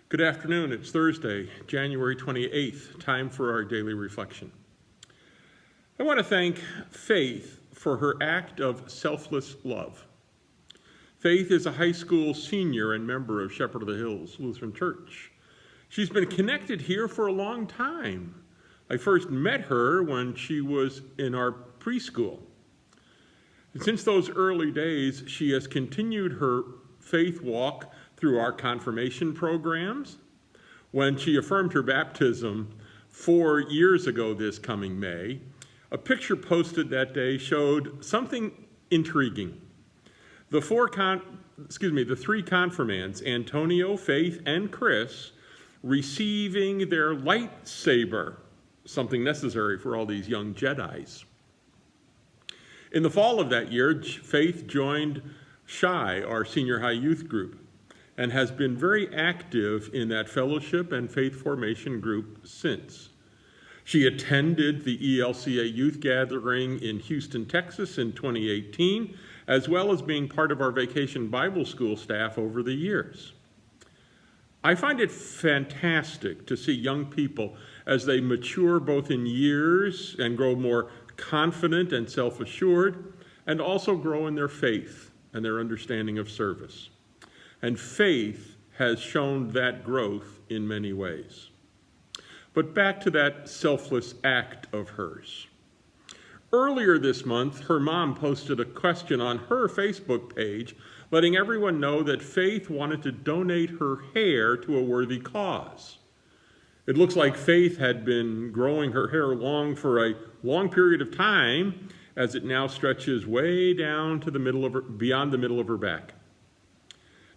Good afternoon. It's Thursday, January 28th, time for our daily reflection. I want to thank Faith for her act of selfless love. Faith is a high school senior and member of Shepherd of the Hills Lutheran Church. She's been connected here for a long time. I first met her when she was in our preschool. And since those early days, she has continued her faith walk through our confirmation programs. When she affirmed her baptism 4 years ago this coming May, a picture posted that day showed something intriguing. The three confirmands, Antonio, Faith, and Chris, receiving their lightsaber, something necessary for all these young Jedis. In the fall of that year, Faith joined SHI, our senior high youth group, and has been very active in that fellowship and faith formation group since. She attended the ELCA youth gathering in Houston, Texas in 2018, as well as being part of our Vacation Bible School staff over the years. I find it fantastic to see young people as they mature both in years and grow more confident and self-assured, and also grow in their faith and their understanding of service. And Faith has shown that growth in many ways. But back to that selfless act of hers. Earlier this month, her mom posted a question on her Facebook page, letting everyone know that Faith wanted to donate her hair to a worthy cause. It looks like Faith had been growing her hair long for a long period of time, as it now stretches way down to beyond the middle of her back.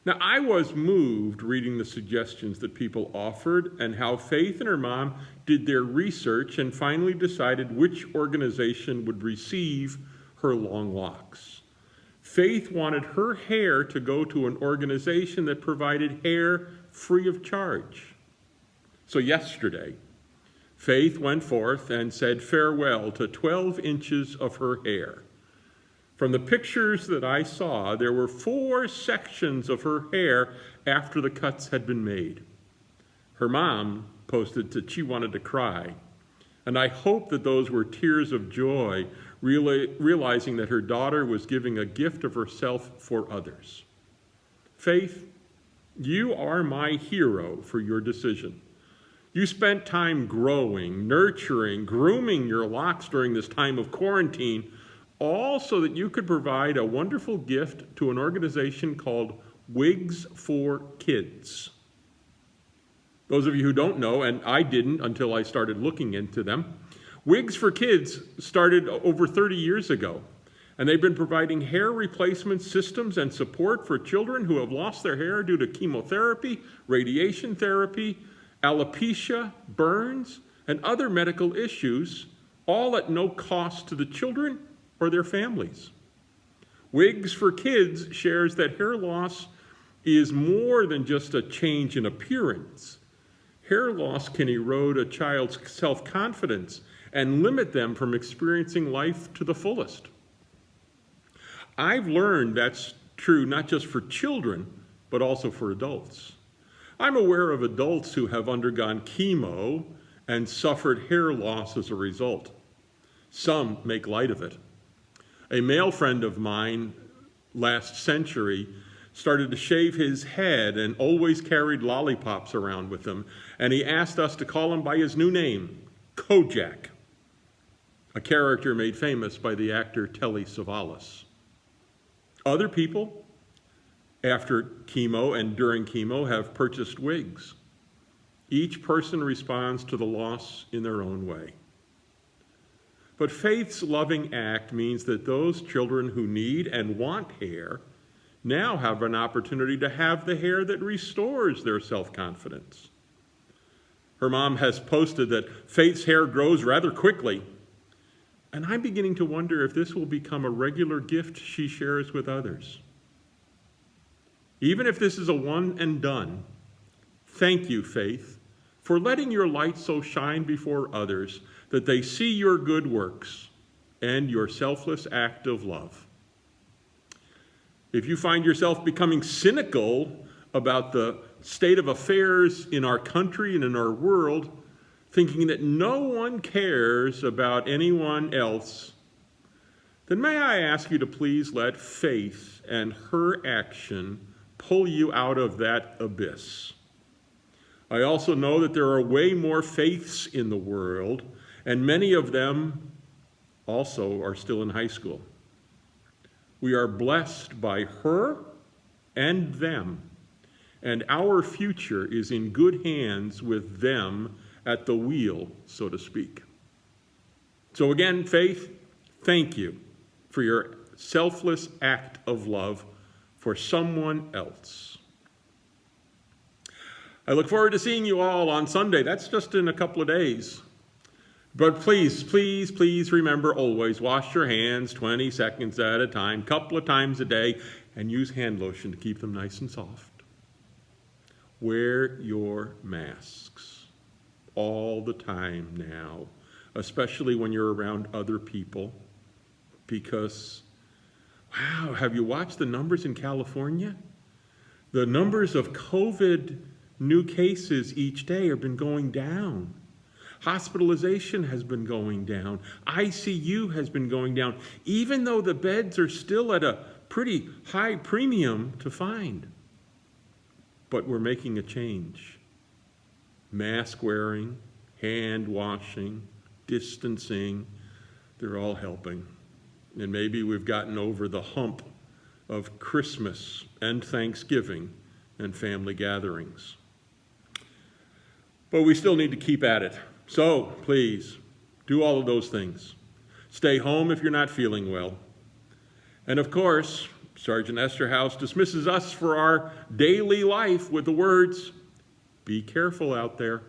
Now, I was moved reading the suggestions that people offered and how Faith and her mom did their research and finally decided which organization would receive her long locks. Faith wanted her hair to go to an organization that provided hair free of charge. So yesterday, Faith went forth and said farewell to 12 inches of her hair. From the pictures that I saw, there were 4 sections of her hair after the cuts had been made. Her mom posted that she wanted to cry, and I hope that those were tears of joy, realizing that her daughter was giving a gift of herself for others. Faith, you are my hero for your decision. You spent time growing, nurturing, grooming your locks during this time of quarantine, all so that you could provide a wonderful gift to an organization called Wigs for Kids. Those of you who don't know, and I didn't until I started looking into them, Wigs for Kids started over 30 years ago, and they've been providing hair replacement systems and support for children who have lost their hair due to chemotherapy, radiation therapy, alopecia, burns, and other medical issues, all at no cost to the children or their families. Wigs for Kids shares that hair loss is more than just a change in appearance. Hair loss can erode a child's self-confidence and limit them from experiencing life to the fullest. I've learned that's true not just for children, but also for adults. I'm aware of adults who have undergone chemo and suffered hair loss as a result. Some make light of it. A male friend of mine last century started to shave his head and always carried lollipops around with him, and he asked us to call him by his new name, Kojak, a character made famous by the actor Telly Savalas. Other people, after chemo and during chemo, have purchased wigs. Each person responds to the loss in their own way. But Faith's loving act means that those children who need and want hair now have an opportunity to have the hair that restores their self-confidence. Her mom has posted that Faith's hair grows rather quickly, and I'm beginning to wonder if this will become a regular gift she shares with others. Even if this is a one and done, thank you, Faith, for letting your light so shine before others that they see your good works and your selfless act of love. If you find yourself becoming cynical about the state of affairs in our country and in our world, thinking that no one cares about anyone else, then may I ask you to please let faith and her action pull you out of that abyss. I also know that there are way more faiths in the world, and many of them also are still in high school. We are blessed by her and them, and our future is in good hands with them at the wheel, so to speak. So again, Faith, thank you for your selfless act of love for someone else. I look forward to seeing you all on Sunday. That's just in a couple of days. But please, please, please remember always, wash your hands 20 seconds at a time, couple of times a day, and use hand lotion to keep them nice and soft. Wear your masks all the time now, especially when you're around other people, because, wow, have you watched the numbers in California? The numbers of COVID new cases each day have been going down. Hospitalization has been going down. ICU has been going down, even though the beds are still at a pretty high premium to find. But we're making a change. Mask wearing, hand washing, distancing, they're all helping. And maybe we've gotten over the hump of Christmas and Thanksgiving and family gatherings. But we still need to keep at it. So please, do all of those things. Stay home if you're not feeling well. And of course, Sergeant Esterhaus dismisses us for our daily life with the words, be careful out there.